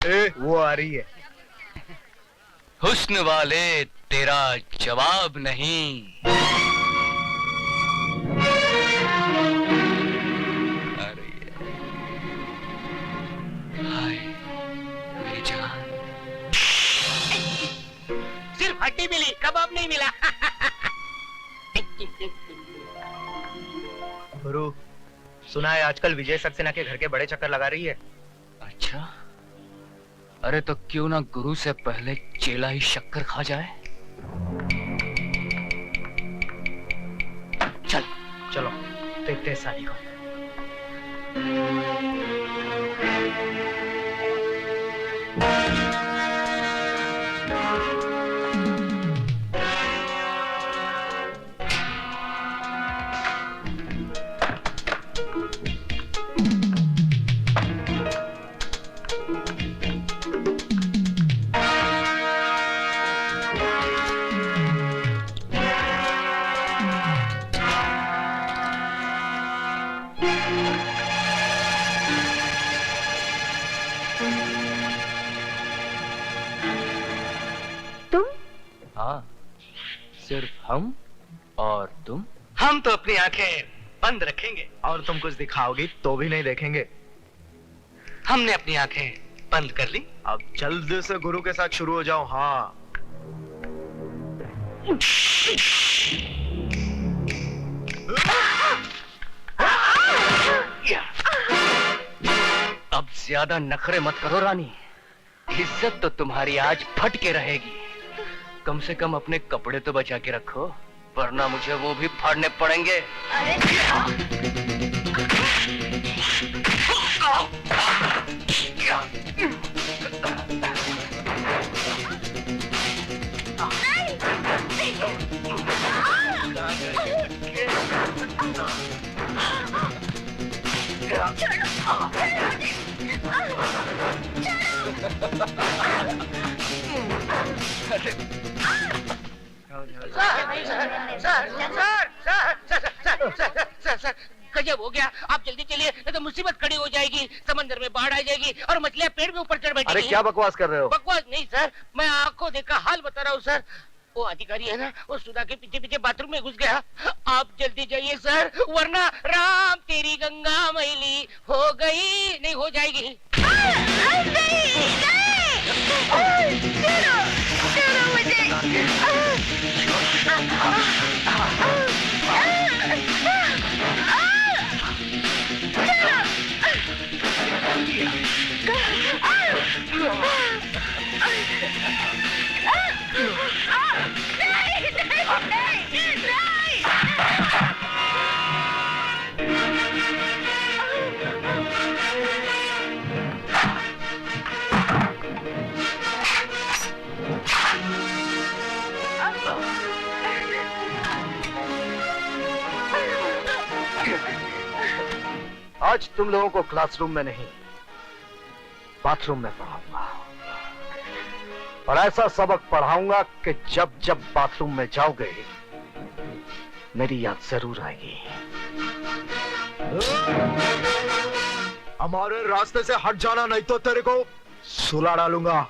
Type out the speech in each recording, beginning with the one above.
वो आ रही है। हुस्न वाले तेरा जवाब नहीं। अरे हाय मेरी जान। सिर्फ हड्डी मिली, कबाब नहीं मिला। गुरु, सुना है आजकल विजय सक्सेना के घर के बड़े चक्कर लगा रही है। अच्छा, अरे तो क्यों ना गुरु से पहले चेला ही शक्कर खा जाए। चल चलो देखते हैं साली को। हाँ, सिर्फ हम और तुम। हम तो अपनी आंखें बंद रखेंगे और तुम कुछ दिखाओगी तो भी नहीं देखेंगे। हमने अपनी आंखें बंद कर ली। अब जल्दी से गुरु के साथ शुरू हो जाओ। हाँ, अब ज्यादा नखरे मत करो रानी, इज्जत तो तुम्हारी आज फट के रहेगी। कम से कम अपने कपड़े तो बचा के रखो, वरना मुझे वो भी फाड़ने पड़ेंगे। सर, गजब हो गया। आप जल्दी चलिए, नहीं तो मुसीबत खड़ी हो जाएगी। समंदर में बाढ़ आ जाएगी और मछलियां पेड़ में ऊपर चढ़ बैठेगी। अरे क्या बकवास कर रहे हो? बकवास नहीं सर, मैं आंखों देखा हाल बता रहा हूँ सर। वो अधिकारी है ना, वो सुधा के पीछे पीछे बाथरूम में घुस गया। आप जल्दी जाइए सर, वरना राम तेरी गंगा मैली हो गई नहीं हो जाएगी। आज तुम लोगों को क्लासरूम में नहीं, बाथरूम में पढ़ाऊंगा। और ऐसा सबक पढ़ाऊंगा कि जब जब बाथरूम में जाओगे मेरी याद जरूर आएगी। हमारे रास्ते से हट जाना, नहीं तो तेरे को सुला डालूंगा।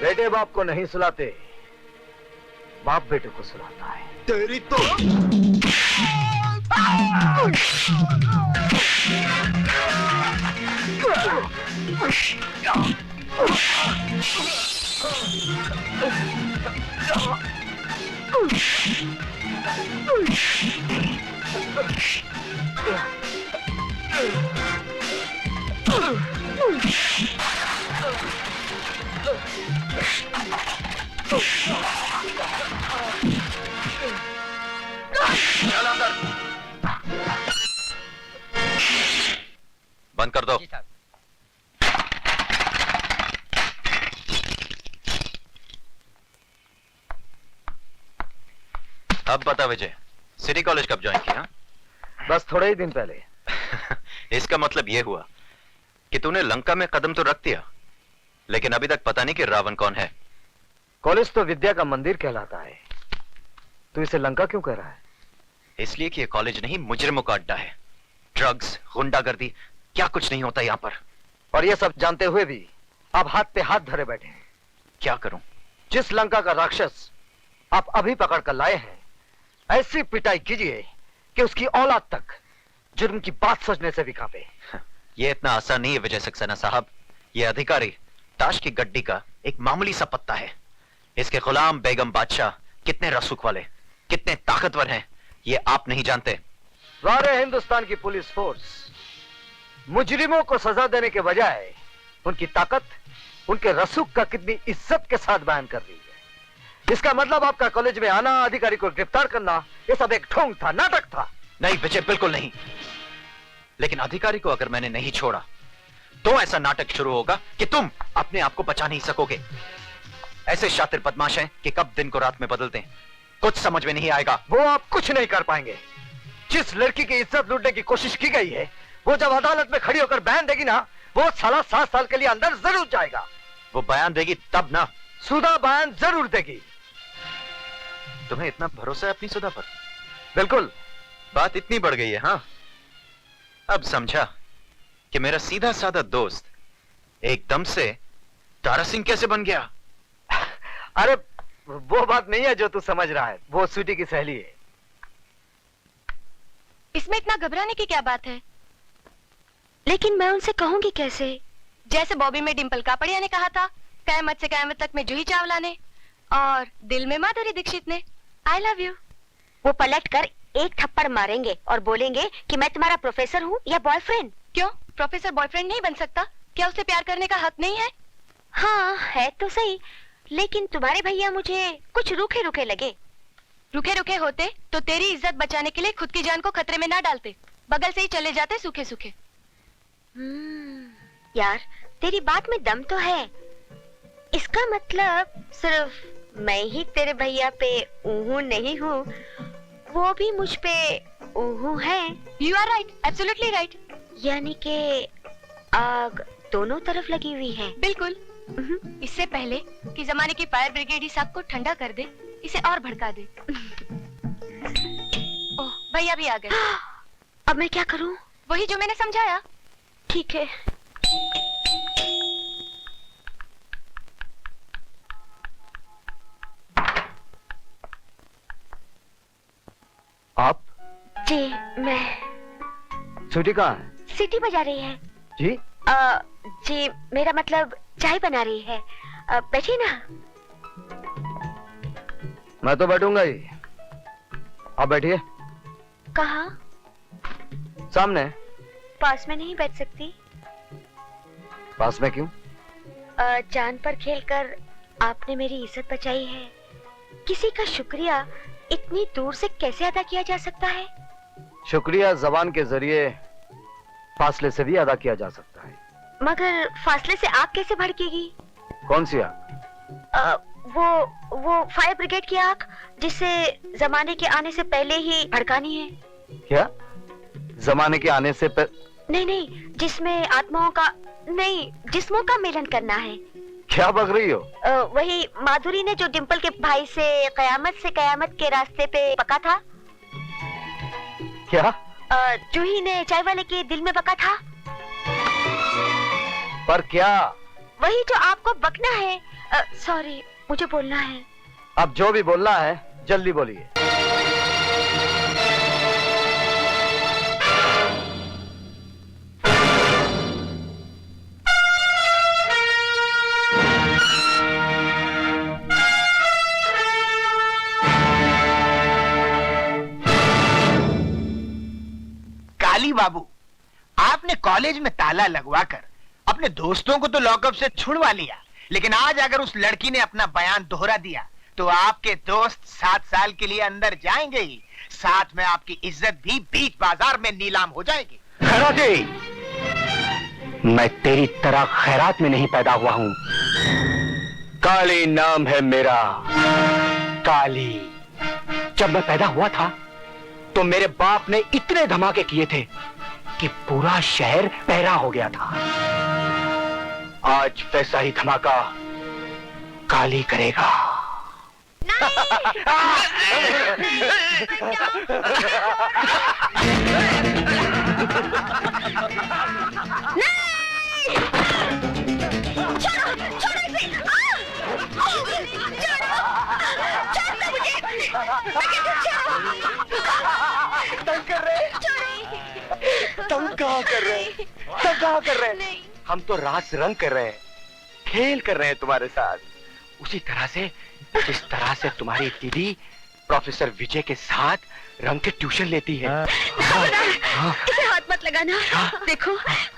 बेटे बाप को नहीं सुलाते, बाप बेटे को सुलाता है। तेरी तो बंद कर दो। अब बता विजय, सिटी कॉलेज कब ज्वाइन किया? बस थोड़े ही दिन पहले। इसका मतलब यह हुआ कि तूने लंका में कदम तो रख दिया, लेकिन अभी तक पता नहीं कि रावण कौन है। कॉलेज तो विद्या का मंदिर कहलाता है, तू इसे लंका क्यों कह रहा है? इसलिए कि यह कॉलेज नहीं, मुजरिमों का अड्डा है, ड्रग्स, गुंडागर्दी, क्या कुछ नहीं होता यहाँ पर। और ये सब जानते हुए भी आप हाथ पे हाथ धरे बैठे हैं। क्या करूं? जिस लंका का राक्षस आप अभी पकड़ कर लाए हैं, ऐसी पिटाई कीजिए कि उसकी औलाद तक जुर्म की बात सोचने से भी कांपे। ये इतना आसान नहीं है विजय सक्सेना साहब। ये अधिकारी ताश की गड्डी का एक मामूली सा पत्ता है। इसके गुलाम बेगम बादशाह कितने रसूख वाले, कितने ताकतवर हैं, ये आप नहीं जानते। सारे हिंदुस्तान की पुलिस फोर्स मुजरिमों को सजा देने के बजाय उनकी ताकत, उनके रसूख का कितनी इज्जत के साथ बयान कर रही है। इसका मतलब आपका कॉलेज में आना, अधिकारी को गिरफ्तार करना, ये सब एक ढोंग था, नाटक था। नहीं विजय, बिल्कुल नहीं। लेकिन अधिकारी को अगर मैंने नहीं छोड़ा तो ऐसा नाटक शुरू होगा कि तुम अपने आप को बचा नहीं सकोगे। ऐसे शातिर बदमाश हैं कि कब दिन को रात में बदलते हैं, कुछ समझ में नहीं आएगा। वो आप कुछ नहीं कर पाएंगे। जिस लड़की की इज्जत लूटने की कोशिश की गई है, वो जब अदालत में खड़ी होकर बयान देगी ना, वो साला 7 साल के लिए अंदर जरूर जाएगा। वो बयान देगी तब ना। सुधा बयान जरूर देगी। तुम्हें इतना भरोसा है अपनी सुधा पर? बिल्कुल। बात इतनी बढ़ गई है। हाँ, अब समझा कि मेरा सीधा साधा दोस्त एकदम से तारा सिंह कैसे बन गया। अरे वो बात नहीं है जो तू समझ रहा है, वो स्वीटी की सहेली है। इसमें इतना घबराने की क्या बात है? लेकिन मैं उनसे कहूंगी कैसे? जैसे बॉबी में डिंपल कापड़िया ने कहा था, कयामत से कयामत तक में जूही चावला ने, और दिल में माधुरी दीक्षित ने, आई लव यू। वो पलट कर एक थप्पड़ मारेंगे और बोलेंगे कि मैं तुम्हारा प्रोफेसर हूँ या बॉयफ्रेंड। क्यों? प्रोफेसर बॉयफ्रेंड नहीं बन सकता? क्या उसे प्यार करने का हक नहीं है? हाँ है तो सही, लेकिन तुम्हारे भैया मुझे कुछ रूखे रूखे लगे। रुके रुके होते तो तेरी इज्जत बचाने के लिए खुद की जान को खतरे में ना डालते, बगल से ही चले जाते सूखे सूखे। यार तेरी बात में दम तो है। इसका मतलब सिर्फ मैं ही तेरे भैया पे ऊहू नहीं हूँ, वो भी मुझ पे ऊहू है। You are right, absolutely right. यानी कि आग दोनों तरफ लगी हुई है। बिल्कुल। इससे पहले कि जमाने की फायर ब्रिगेड इस आग को ठंडा कर दे, इसे और भड़का दे। ओह, भैया भी आ गए। अब मैं क्या करूं? वही जो मैंने समझाया। ठीक है। आप? जी मैं। स्वीटी कहाँ है? सीटी बजा रही है। जी? जी मेरा मतलब चाय बना रही है। बैठिए ना। मैं तो बैठूंगा ही, आप बैठिए। कहाँ? सामने। पास में नहीं बैठ सकती? पास में क्यों? जान पर खेलकर आपने मेरी इज्जत बचाई है। किसी का शुक्रिया इतनी दूर से कैसे अदा किया जा सकता है? शुक्रिया जबान के जरिए फासले से भी अदा किया जा सकता है। मगर फासले से आग कैसे भड़केगी? कौन सी आग? वो फायर ब्रिगेड की आग, जिसे जमाने के आने से पहले ही भड़कानी है। क्या? जमाने के आने से नहीं, जिसमें आत्माओं का नहीं, जिस्मों का मिलन करना है। क्या बक रही हो? वही माधुरी ने जो डिंपल के भाई से कयामत के रास्ते पे पका था। क्या? जूही ने चाय वाले के दिल में बका था। पर क्या? वही जो आपको बकना है। सॉरी, मुझे बोलना है। अब जो भी बोलना है जल्दी बोलिए। काली बाबू, आपने कॉलेज में ताला लगवाकर अपने दोस्तों को तो लॉकअप से छुड़वा लिया, लेकिन आज अगर उस लड़की ने अपना बयान दोहरा दिया तो आपके दोस्त 7 साल के लिए अंदर जाएंगे ही, साथ में आपकी इज्जत भी बीच बाजार में नीलाम हो जाएगी। खैराती, मैं तेरी तरह खैरात में नहीं पैदा हुआ हूं। काली नाम है मेरा, काली। जब मैं पैदा हुआ था तो मेरे बाप ने इतने धमाके किए थे कि पूरा शहर पहरा हो गया था। आज वैसा ही धमाका काली करेगा। नहीं! छोड़ो छोड़ो इसे छोड़ो छोड़ो मुझे मैं कहती हूँ तंग कर रहे तंग कहाँ कर रहे तंग कहाँ कर रहे नहीं। हम तो रास रंग कर रहे हैं, खेल कर रहे हैं तुम्हारे साथ, उसी तरह से जिस तरह से तुम्हारी दीदी प्रोफेसर विजय के साथ रंग के ट्यूशन लेती है। इसे हाथ मत लगाना। देखो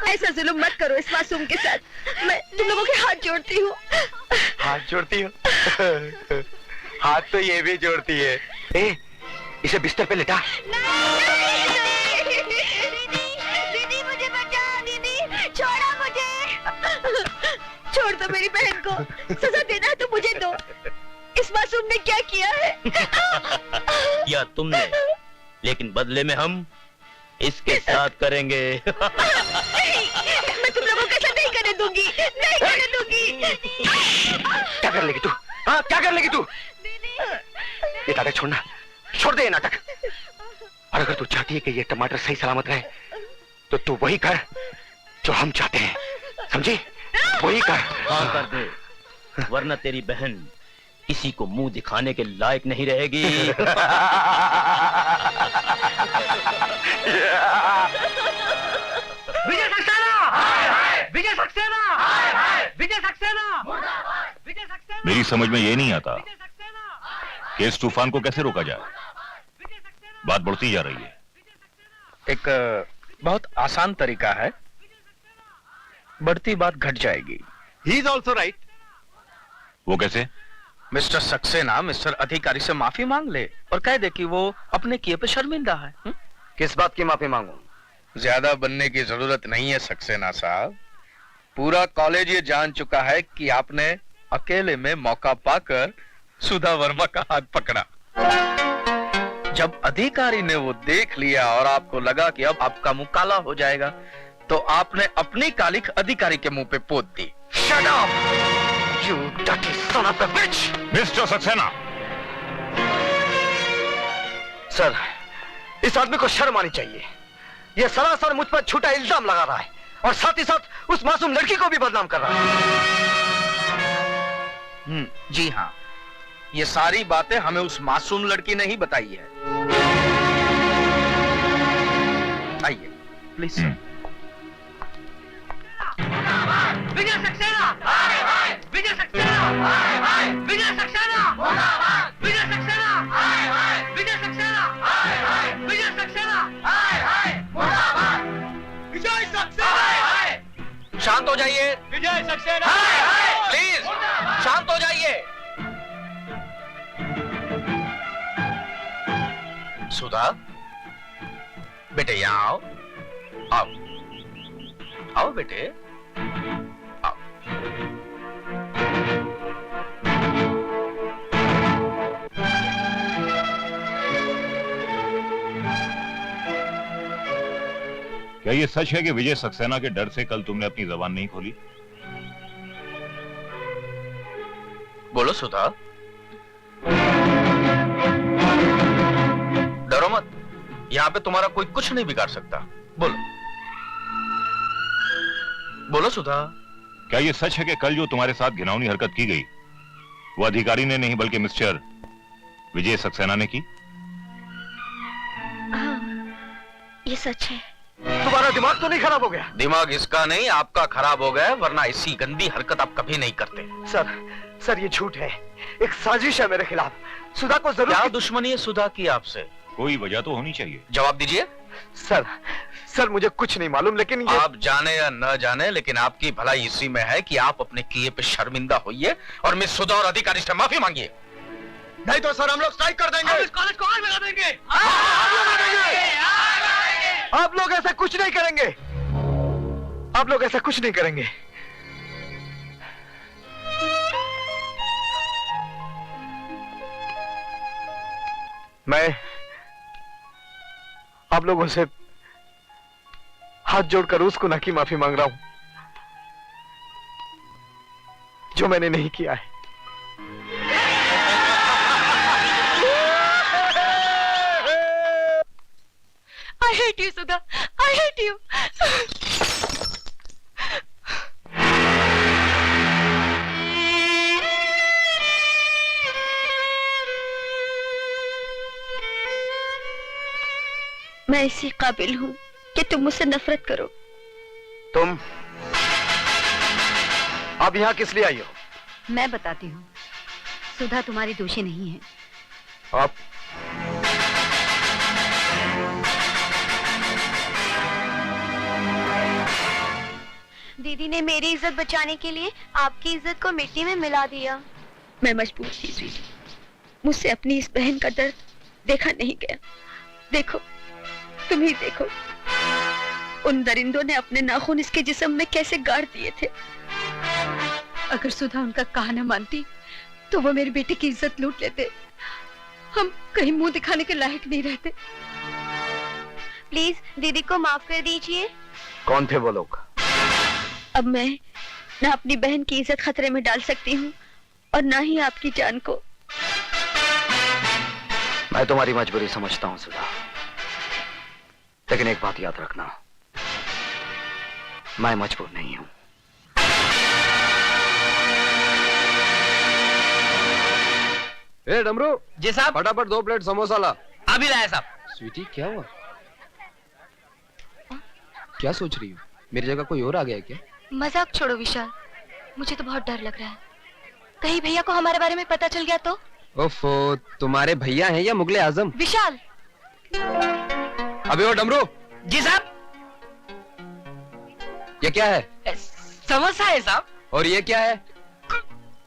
ऐसा जुल्म मत करो इस मासूम के साथ, मैं तुम लोगों के हाथ जोड़ती हूँ। हाथ जोड़ती हो? हाथ तो ये भी जोड़ती है। ए, इसे बिस्तर पे लेटा। दीदी मुझे बचा, दीदी छोड़ो मुझे। छोड़ दो मेरी बहन को, सजा देना है तो मुझे दो। इस मासूम ने क्या किया है? या तुमने, लेकिन बदले में हम इसके साथ करेंगे। नहीं, मैं तुम लोगों के साथ नहीं करने दूंगी, नहीं करने दूंगी। क्या कर लेगी तू? हाँ, क्या कर लेगी तू? ये नाटक छोड़ना, छोड़ दे ये नाटक। और अगर तू चाहती है कि ये टमाटर सही सलामत रहे, तो तू वही कर जो हम चाहते हैं, समझी? वही कर। हाँ कर दे, वरना तेरी बहन किसी को मुंह दिखाने के लायक नहीं रहेगी। विजय सक्सेना! विजय सक्सेना! विजय सक्सेना! विजय सक्सेना! मेरी समझ में ये नहीं आता कि इस तूफान को कैसे रोका जाए। बात बढ़ती जा रही है। एक बहुत आसान तरीका है, बढ़ती बात घट जाएगी। He is also right. वो कैसे? मिस्टर सक्सेना मिस्टर अधिकारी से माफी मांग ले और कह दे कि वो अपने किए पे शर्मिंदा है। किस बात की माफी मांगू? ज्यादा बनने की जरूरत नहीं है सक्सेना साहब। पूरा कॉलेज ये जान चुका है कि आपने अकेले में मौका पाकर सुधा वर्मा का हाथ पकड़ा। जब अधिकारी ने वो देख लिया और आपको लगा कि अब आपका मुंह काला हो जाएगा, तो आपने अपनी कालिख अधिकारी के मुंह पे पोत दी। Shut up! You dirty son of a bitch! Mister Saxena, sir, इस आदमी को शर्म आनी चाहिए। यह सरासर मुझ पर झूठा इल्जाम लगा रहा है और साथ ही साथ उस मासूम लड़की को भी बदनाम कर रहा है। जी हाँ, ये सारी बातें हमें उस मासूम लड़की ने ही बताई है। आइए प्लीज। विजय सक्सेना! विजय सक्सेना! विजय सक्सेना! विजय सक्सेना! विजय सक्सेना! विजय सक्सेना! विजय सक्सेना! शांत हो जाइए, विजय सक्सेना! प्लीज शांत हो जाइए। सुधा, बेटे यहाँ आओ, आओ, आओ बेटे, आओ। क्या ये सच है कि विजय सक्सेना के डर से कल तुमने अपनी जबान नहीं खोली? बोलो सुधा, डरो मत, यहाँ पे तुम्हारा कोई कुछ नहीं बिगाड़ सकता। बोलो, बोलो सुधा। क्या ये सच है कि कल जो तुम्हारे साथ घिनौनी हरकत की गई, वो अधिकारी ने नहीं बल्कि मिस्टर विजय सक्सेना ने की? हाँ, ये सच है। तुम्हारा दिमाग तो नहीं खराब हो गया? दिमाग इसका नहीं आपका खराब हो गया, वरना ऐसी गंदी हरकत आप कभी नहीं करते। सर ये झूठ है, एक साजिश है मेरे खिलाफ। सुधा को जरूर। क्या दुश्मनी है सुधा की आपसे? कोई वजह तो होनी चाहिए। जवाब दीजिए। सर मुझे कुछ नहीं मालूम, लेकिन ये... आप जाने या न जाने, लेकिन आपकी भलाई इसी में है कि आप अपने किए पे शर्मिंदा होइए और मिस सुधा और अधिकारी से माफी मांगिए। नहीं तो सर हम लोग स्ट्राइक कर देंगे। इस कॉलेज को आग लगा देंगे। आप लोग ऐसा कुछ नहीं करेंगे। आप लोग ऐसा कुछ नहीं करेंगे। मैं आप लोगों से हाथ जोड़कर उस गुनाह की माफी मांग रहा हूं जो मैंने नहीं किया है। I hate you, Sudha. I hate you. मैं इसी काबिल हूँ कि तुम मुझसे नफरत करो। तुम अब यहाँ किस लिए आई हो? मैं बताती हूँ, सुधा तुम्हारी दोषी नहीं है। अब दीदी ने मेरी इज्जत बचाने के लिए आपकी इज्जत को मिट्टी में मिला दिया। मैं मजबूर थी स्वीटी, मुझसे अपनी इस बहन का दर्द देखा नहीं गया। देखो, तुम ही देखो, उन दरिंदों ने अपने नाखून इसके जिस्म में कैसे गाड़ दिए थे। अगर सुधा उनका कहा न मानती तो वो मेरी बेटी की इज्जत लूट लेते। हम कहीं मुंह दिखाने के लायक नहीं रहते। प्लीज दीदी को माफ कर दीजिए। कौन थे वो लोग? अब मैं न अपनी बहन की इज्जत खतरे में डाल सकती हूँ और न ही आपकी जान को। मैं तुम्हारी मजबूरी समझता हूँ सुधा, लेकिन एक बात याद रखना, मैं मजबूर नहीं हूँ। ए डमरू जी साहब। फटाफट 2 प्लेट समोसा ला। अभी लाया साहब। स्वीटी क्या हुआ? क्या सोच रही हो? मेरी जगह कोई और आ गया है क्या? मजाक छोड़ो विशाल, मुझे तो बहुत डर लग रहा है। कहीं भैया को हमारे बारे में पता चल गया तो? ओफो, तुम्हारे भैया हैं या मुगले आजम? विशाल। अबे ओ डमरू, जी साहब। ये क्या है? समोसा है साहब। और ये क्या है?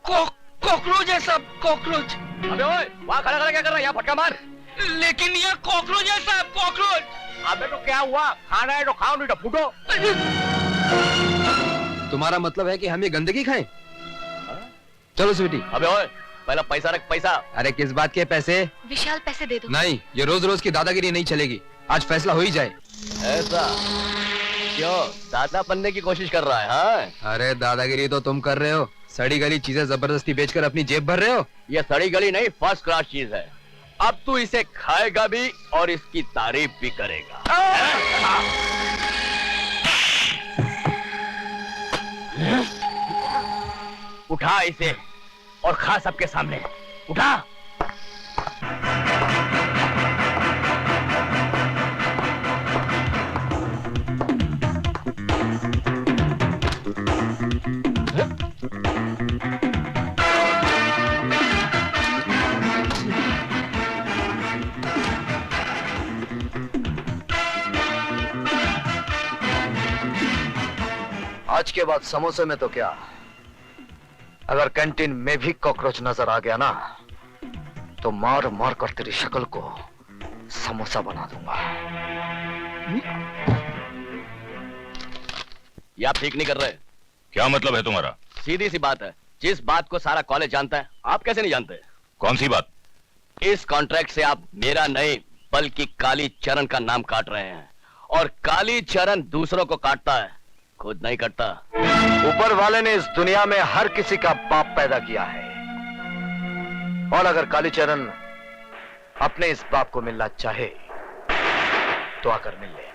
कॉकरोच है साहब, कॉकरोच। अबे ओए, वहाँ खड़ा खड़ा क्या कर रहा है? यहाँ फटका मार। लेकिन ये कॉकरोच है साहब, कॉकरोच। अबे तो क्या हुआ? खाना है तो खाओ, नहीं तो फूटो। तुम्हारा मतलब है कि हम ये गंदगी खाएं? चलो स्वीटी। अबे ओए, पहला पैसा रख, पैसा। अरे किस बात के पैसे? विशाल पैसे दे दो। नहीं, ये रोज रोज की दादागिरी नहीं चलेगी। आज फैसला हो ही जाए। ऐसा क्यों? दादा बनने की कोशिश कर रहा है? हाँ? अरे दादागिरी तो तुम कर रहे हो, सड़ी गली चीजें जबरदस्ती बेचकर अपनी जेब भर रहे हो। ये सड़ी गली नहीं, फर्स्ट क्लास चीज है। अब तू इसे खाएगा भी और इसकी तारीफ भी करेगा। उठा इसे और खा सबके सामने। उठा। आज के बाद समोसे में तो क्या, अगर कैंटीन में भी कॉकरोच नजर आ गया ना तो मार मार कर तेरी शक्ल को समोसा बना दूंगा। ये आप ठीक नहीं कर रहे। क्या मतलब है तुम्हारा? सीधी सी बात है, जिस बात को सारा कॉलेज जानता है, आप कैसे नहीं जानते? कौन सी बात? इस कॉन्ट्रैक्ट से आप मेरा नहीं बल्कि काली चरण का नाम काट रहे हैं, और काली चरण दूसरों को काटता है, खुद नहीं कटता। ऊपर वाले ने इस दुनिया में हर किसी का बाप पैदा किया है, और अगर कालीचरण अपने इस बाप को मिलना चाहे तो आकर मिल ले।